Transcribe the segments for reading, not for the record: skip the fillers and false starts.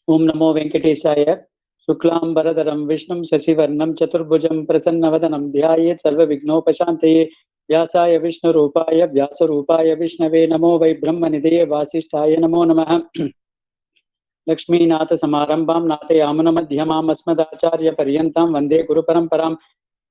Om Namo Venkatesaya. Shuklam Bharadaram Vishnum Shasivarnam Chaturbhujam Prasannavadanam Dhyayet Sarva Vignopashantaye Vyasaya Vishnu Rupaya Vyasa Rupaya Vishnave Namo Vai Brahmanideye Vasishtaya Namo Namaha. Lakshmi Natha Samarambam Natha Yamuna Madhyamam Asmadacharya Paryantam Vande Guru Paramparam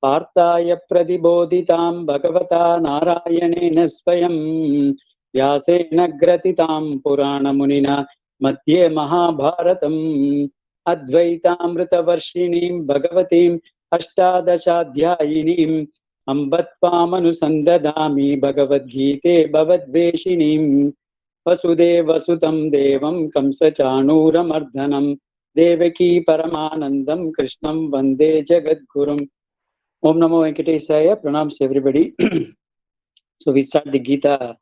Partaya Pradibodhitam Bhagavata Narayanena Swayam Vyasena Gratitam Purana Munina Madhye Mahabharatam Advaitamrita Varshinim Bhagavatim Ashtadashadhyayinim Ambatvamanusandadami Bhagavad Gite Bhavadveshinim Vasudeva Sutam Devam Kamsachanuramardanam Devaki Paramanandam Krishnam Vande Jagadgurum. Om Namo Venkatesaya. Pranams everybody. So we start the Gita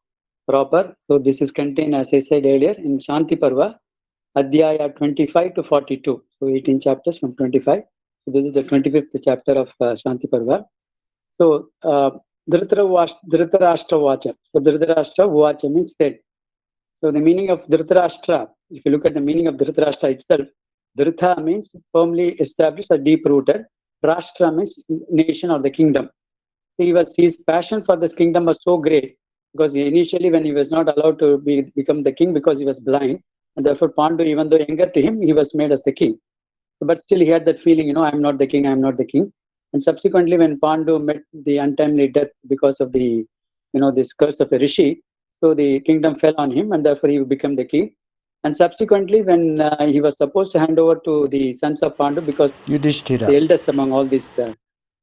proper. So this is contained, as I said earlier, in Shanti Parva, Adhyaya 25 to 42. So 18 chapters from 25. So this is the 25th chapter of Shanti Parva. So Dhritarashtra Vacha. So Dhritarashtra Vacha means said. So the meaning of Dhritarashtra, if you look at the meaning of Dhritarashtra itself, Dhrita means firmly established or deep-rooted. Rashtra means nation or the kingdom. So his passion for this kingdom was so great because initially when he was not allowed to become the king because he was blind, and therefore Pandu, even though younger to him, he was made as the king. So, but still he had that feeling, I'm not the king, I'm not the king. And subsequently when Pandu met the untimely death because of the, this curse of a rishi, so the kingdom fell on him and therefore he became the king. And subsequently when he was supposed to hand over to the sons of Pandu because Yudhishthira, the eldest among all these,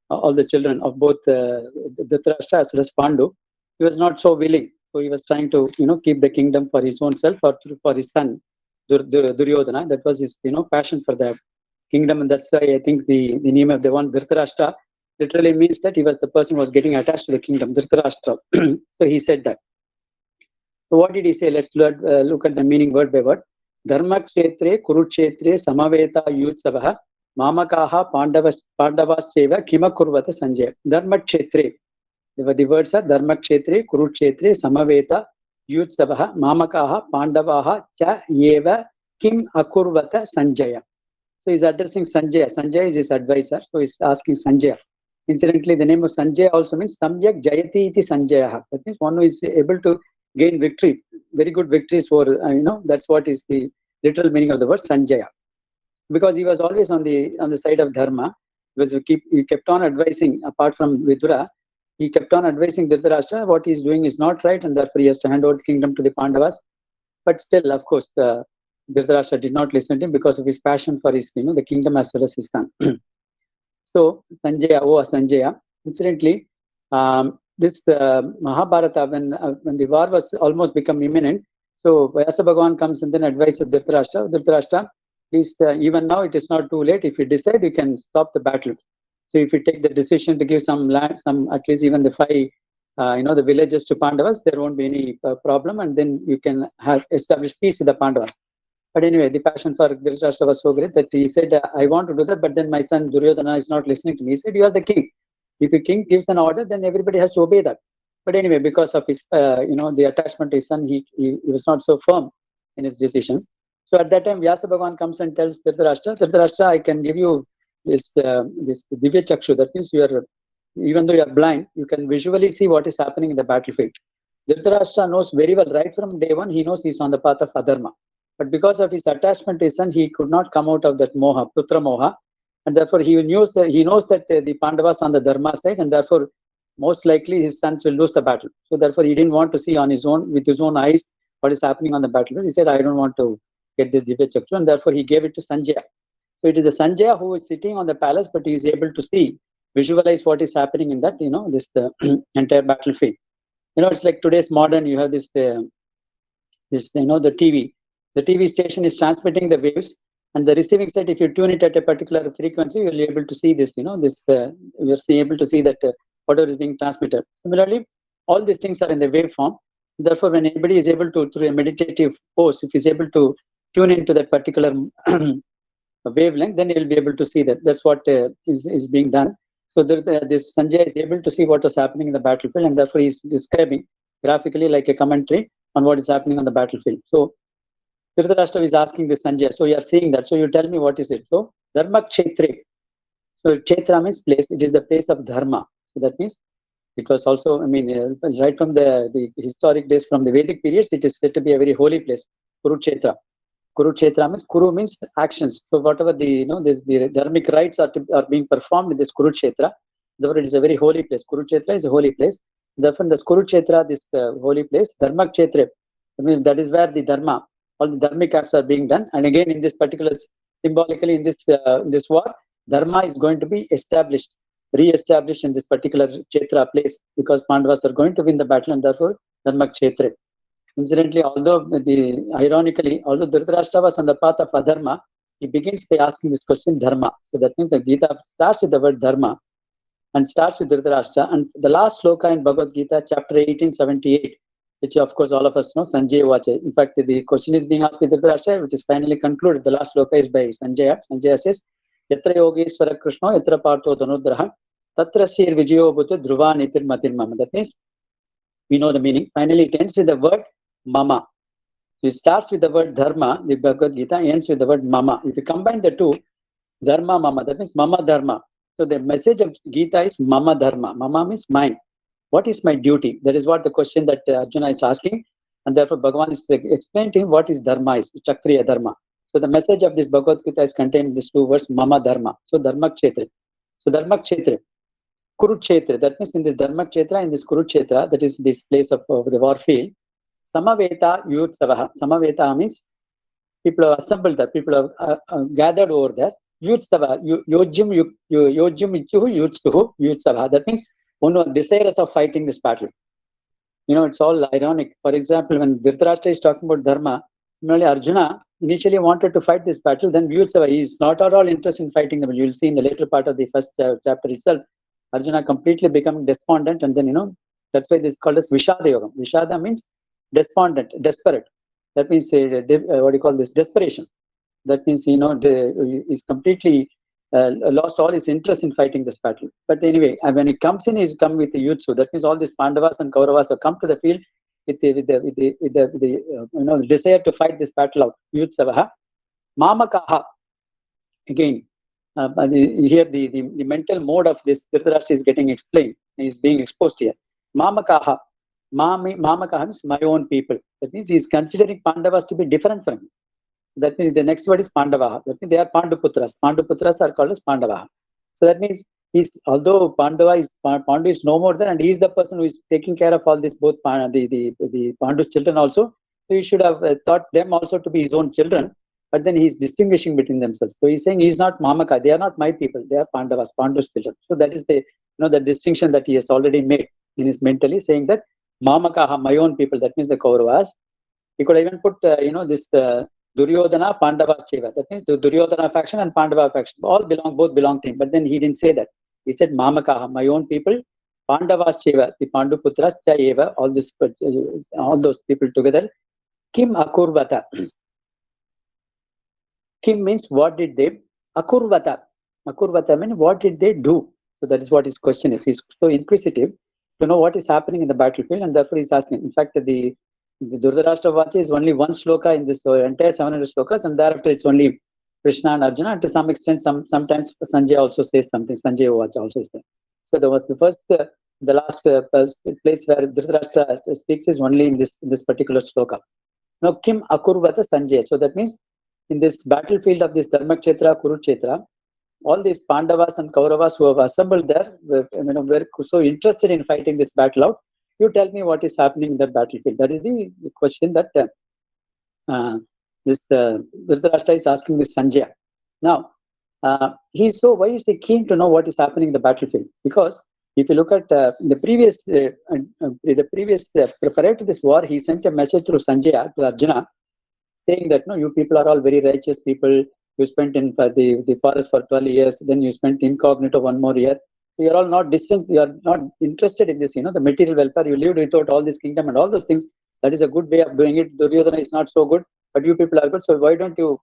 all the children of both Dhritarashtra as well as Pandu, he was not so willing. So he was trying to, keep the kingdom for his own self or for his son, Duryodhana. That was his, passion for the kingdom. And that's why I think the name of the one Dhritarashtra literally means that he was the person who was getting attached to the kingdom, Dhritarashtra. So he said that. So what did he say? Let's look at the meaning word by word. Dharma kshetre kurukshetre samaveta yutsavaha mamakaha pandavascheva kima kurvata sanjaya. Dharma kshetre. The words are Dharma kshetre kurukshetre samaveta yutsavaha mamakaha pandavaha cha yeva kim akurvata sanjaya. So he's addressing Sanjaya. Sanjaya is his advisor. So he's asking Sanjaya. Incidentally, the name of Sanjaya also means Samyak Jayati iti Sanjaya. That means one who is able to gain victory, very good victories for, that's what is the literal meaning of the word Sanjaya. Because he was always on the side of Dharma, because he kept on advising, apart from Vidura, he kept on advising Dhritarashtra, what he is doing is not right, and therefore he has to hand over the kingdom to the Pandavas. But still, of course, Dhritarashtra did not listen to him because of his passion for his, the kingdom as well as his son. So, Sanjaya, incidentally, this Mahabharata, when the war was almost become imminent, so Vyasa Bhagavan comes and then advises Dhritarashtra. Dhritarashtra, please, even now it is not too late. If you decide, you can stop the battle. So if you take the decision to give some land, at least even the 5, the villages to Pandavas, there won't be any problem, and then you can establish peace with the Pandavas. But anyway, the passion for Dhritarashtra was so great that he said, I want to do that, but then my son Duryodhana is not listening to me. He said, you are the king. If the king gives an order, then everybody has to obey that. But anyway, because of his, the attachment to his son, he was not so firm in his decision. So at that time, Vyasa Bhagavan comes and tells Dhritarashtra, I can give you this Divya Chakshu. That means even though you are blind, you can visually see what is happening in the battlefield. Dhritarashtra knows very well, right from day one, he knows he's on the path of adharma. But because of his attachment to his son, he could not come out of that moha, putra moha. And therefore, he knows that the Pandavas on the Dharma side, and therefore, most likely his sons will lose the battle. So therefore, he didn't want to see with his own eyes, what is happening on the battlefield. He said, I don't want to get this Divya Chakshu, and therefore he gave it to Sanjaya. So it is the Sanjaya who is sitting on the palace, but he is able to visualize what is happening in that, this entire battlefield. It's like today's modern, you have this the TV. The TV station is transmitting the waves, and the receiving side, if you tune it at a particular frequency, you'll be able to see this, you're able to see that whatever is being transmitted. Similarly, all these things are in the wave form. Therefore, when anybody is able to, through a meditative pose, if he's able to tune into that particular wavelength, then he'll be able to see that. That's what is being done. So this Sanjay is able to see what is happening in the battlefield, and therefore he's describing graphically like a commentary on what is happening on the battlefield. So Dhritarashtra is asking this Sanjaya. So you are seeing that. So you tell me what is it. So Dharma Kshetre. So Kshetra means place. It is the place of Dharma. So that means it was also, right from the historic days, from the Vedic periods, it is said to be a very holy place. Kurukshetra. Kurukshetra means Kuru means actions. So whatever the the dharmic rites are being performed in this Kurukshetra, therefore it is a very holy place. Kurukshetra is a holy place. Therefore, this Kurukshetra, this holy place, Dharma Kshetra, that is where the Dharma, all the dharmic acts are being done. And again, in this particular, symbolically in this war, Dharma is going to be established, re-established in this particular Kshetra place, because Pandavas are going to win the battle, and therefore Dharma Kshetra. Incidentally, ironically, although Dhritarashtra was on the path of adharma, he begins by asking this question, dharma. So that means the Gita starts with the word dharma and starts with Dhritarashtra. And the last sloka in Bhagavad Gita, chapter 1878, which of course all of us know, Sanjaya Vacha. In fact, the question is being asked by Dhritarashtra, which is finally concluded. The last sloka is by Sanjaya. Sanjaya says, Yatra Yogeshwara Krishna, Yatra Partho Dhanudraha, Tatra Sir Vijayo Bhuta Dhruva Nitir Matir Mama. That means we know the meaning. Finally, it ends with the word mama. So it starts with the word dharma, the Bhagavad Gita ends with the word mama. If you combine the two, dharma, mama, that means mama dharma. So the message of Gita is mama dharma. Mama means mine. What is my duty? That is what the question that Arjuna is asking. And therefore, Bhagavan is explaining to him what is dharma is, Kshatriya dharma. So the message of this Bhagavad Gita is contained in these two words, mama dharma. So dharma kshetra. So dharma kshetra. Kurukshetra, that means in this Dharma Kshetra, in this Kurukshetra, that is this place of the war field, Samaveta Yutsavaha. Samaveta means people have assembled there, people have gathered over there. Yutsava, Yojim Yutsuhu Yutsavaha. That means one who are desirous of fighting this battle. It's all ironic. For example, when Dhritarashtra is talking about Dharma, similarly Arjuna initially wanted to fight this battle, then Yutsava, he is not at all interested in fighting them. You will see in the later part of the first chapter itself, Arjuna completely becoming despondent, and then that's why this is called as Vishada Yoga. Vishada means despondent, desperate. That means what do you call this? Desperation. That means he's completely lost all his interest in fighting this battle. But anyway, when he comes in, he's come with the Yutsu. That means all these Pandavas and Kauravas have come to the field with the desire to fight this battle out. Yutsavaha, Mamakaha. Again. Here the mental mode of this Dhritarashtra is getting explained, is being exposed here. Mamakaha. Mamakaha means my own people. That means he is considering Pandavas to be different from him. That means the next word is Pandavaha. That means they are Panduputras. Panduputras are called as Pandavaha. So that means although Pandu is no more there, and he is the person who is taking care of all this, both the Pandu's children also. So he should have thought them also to be his own children. But then he's distinguishing between themselves. So he's saying he's not Mamaka. They are not my people. They are Pandavas, Pandu's children. So that is the the distinction that he has already made in his mentally, saying that Mamaka, my own people. That means the Kauravas. He could even put this Duryodhana, Pandava Cheva. That means the Duryodhana faction and Pandava faction both belong to him. But then he didn't say that. He said Mamaka, my own people. Pandava Cheva, the Pandu Putras Chayeva. All those people together. Kim Akurvata. Kim means what did they? Akurvata. Akurvata means what did they do? So that is what his question is. He's so inquisitive to know what is happening in the battlefield, and therefore he's asking. In fact, the Dhritarashtra Vacha is only one sloka in this entire 700 slokas, and thereafter it's only Krishna and Arjuna, and to some extent, sometimes Sanjay also says something. Sanjay Vacha also is there. So there was the last place where Dhritarashtra speaks is only in this particular sloka. Now, Kim Akurvata Sanjay. So that means in this battlefield of this Dharmakshetra, Kurukshetra, all these Pandavas and Kauravas who have assembled there, were so interested in fighting this battle out. You tell me what is happening in that battlefield. That is the question that this Dhritarashtra is asking this Sanjaya. Now, why is he keen to know what is happening in the battlefield? Because if you look at the previous prior to this war, he sent a message through Sanjaya to Arjuna, saying that no, you people are all very righteous people. You spent in the forest for 12 years, then you spent incognito 1 more year. So you're all not distant. You are not interested in this. The material welfare. You lived without all this kingdom and all those things. That is a good way of doing it. Duryodhana is not so good, but you people are good. So why don't you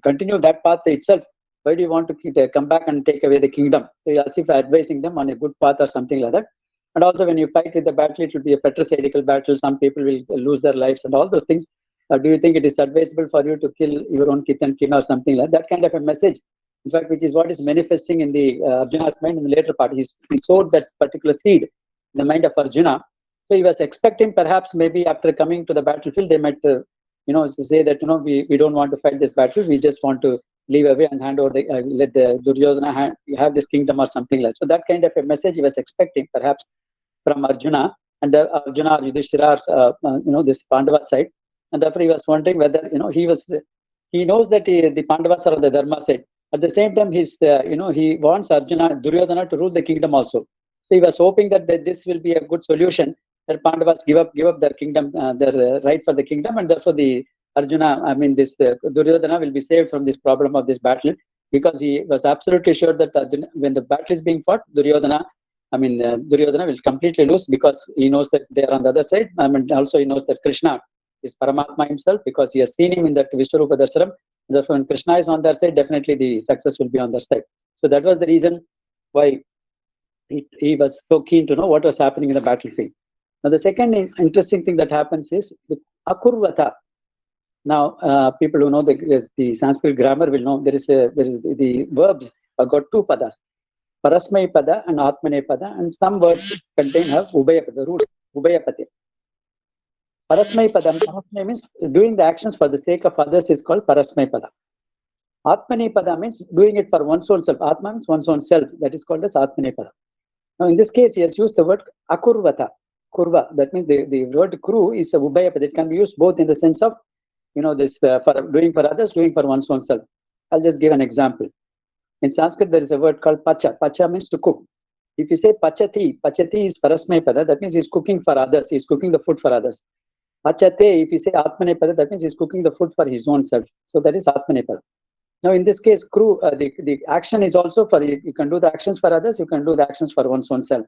continue that path itself? Why do you want to come back and take away the kingdom? So as if advising them on a good path or something like that. And also when you fight with the battle, it will be a fratricidal battle. Some people will lose their lives and all those things. Do you think it is advisable for you to kill your own kith and kin or something like that? Kind of a message, in fact, which is what is manifesting in the Arjuna's mind in the later part. He sowed that particular seed in the mind of Arjuna. So he was expecting perhaps maybe after coming to the battlefield, they might, say that, we don't want to fight this battle. We just want to leave away and hand over let the Duryodhana have this kingdom or something like that. So that kind of a message he was expecting perhaps from Arjuna, and Arjuna or Yudhishthira's, this Pandava side. And therefore he was wondering whether, he knows that the Pandavas are on the Dharma side. At the same time, he wants Duryodhana to rule the kingdom also. So he was hoping that this will be a good solution, that Pandavas give up their kingdom, their right for the kingdom, and therefore Duryodhana will be saved from this problem of this battle, because he was absolutely sure that when the battle is being fought, Duryodhana will completely lose, because he knows that they are on the other side. Also he knows that Krishna is Paramatma himself, because he has seen him in that Vishwarupa Darshanam. Therefore, when Krishna is on their side, definitely the success will be on their side. So that was the reason why he was so keen to know what was happening in the battlefield. Now, the second interesting thing that happens is the akurvata. Now, people who know the Sanskrit grammar will know there is the verbs have got two padas, Parasmaipada and atmanepada, and some words contain have ubhayapada, roots, ubhayapati. Parasmai means doing the actions for the sake of others is called Parasmaipada. Atmanepada means doing it for one's own self. Atma means one's own self. That is called as Atmanepada. Now, in this case, he has used the word akurvata, kurva. That means the word kru is a ubhayapada. It can be used both in the sense of, for doing for others, doing for one's own self. I'll just give an example. In Sanskrit, there is a word called pacha. Pacha means to cook. If you say pachati is Parasmaipada, that means he's cooking for others. He's cooking the food for others. Pachate, if you say atmanepada, that means he's cooking the food for his own self. So that is atmanepada. Now, in this case, the action is also for, you can do the actions for others, you can do the actions for one's own self.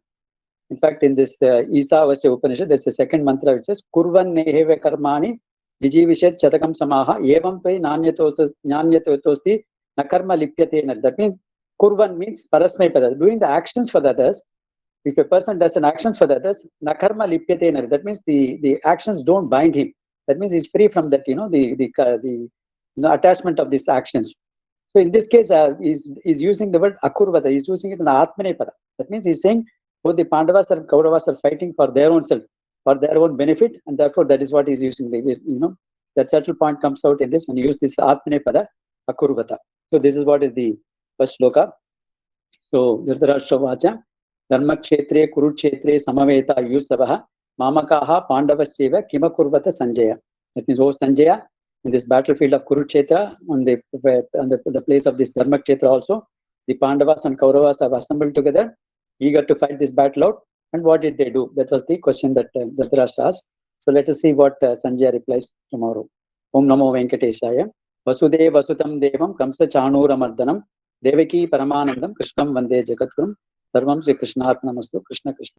In fact, in this Isavasya Upanishad, there's a second mantra which says, kurvan neheve karmani jijivishet chatakam samaha evam pe nanyatotosti nakarma lipyate. That means kurvan means parasmaipada, doing the actions for the others. If a person does an actions for the others, nakarma lipyate, that means the actions don't bind him. That means he's free from that, the attachment of these actions. So in this case, he's using the word akurvata. He's using it in the atmanepada. That means he's saying both the Pandavas and Kauravas are fighting for their own self, for their own benefit, and therefore that is what he's using. That subtle point comes out in this when you use this atmanepada, akurvata. So this is what is the first sloka. So Dhritarashtra vacha. Dharma kshetre kurukshetre samaveta yusavaha mamakaha pandavascheva kimakurvata Sanjaya. That means, oh Sanjaya, in this battlefield of Kurukshetra, on the place of this Dharma kshetra also, the Pandavas and Kauravas have assembled together, eager to fight this battle out. And what did they do? That was the question that Dhritarashtra asked. So let us see what Sanjaya replies tomorrow. Om Namo Venkateshaya. Vasudev Vasutam Devam Kamsa Chanura Mardanam Devaki Paramanandam Krishnam Vande Jagatgurum. Sarvam Shri Krishnarpnamastu. Krishna Krishna.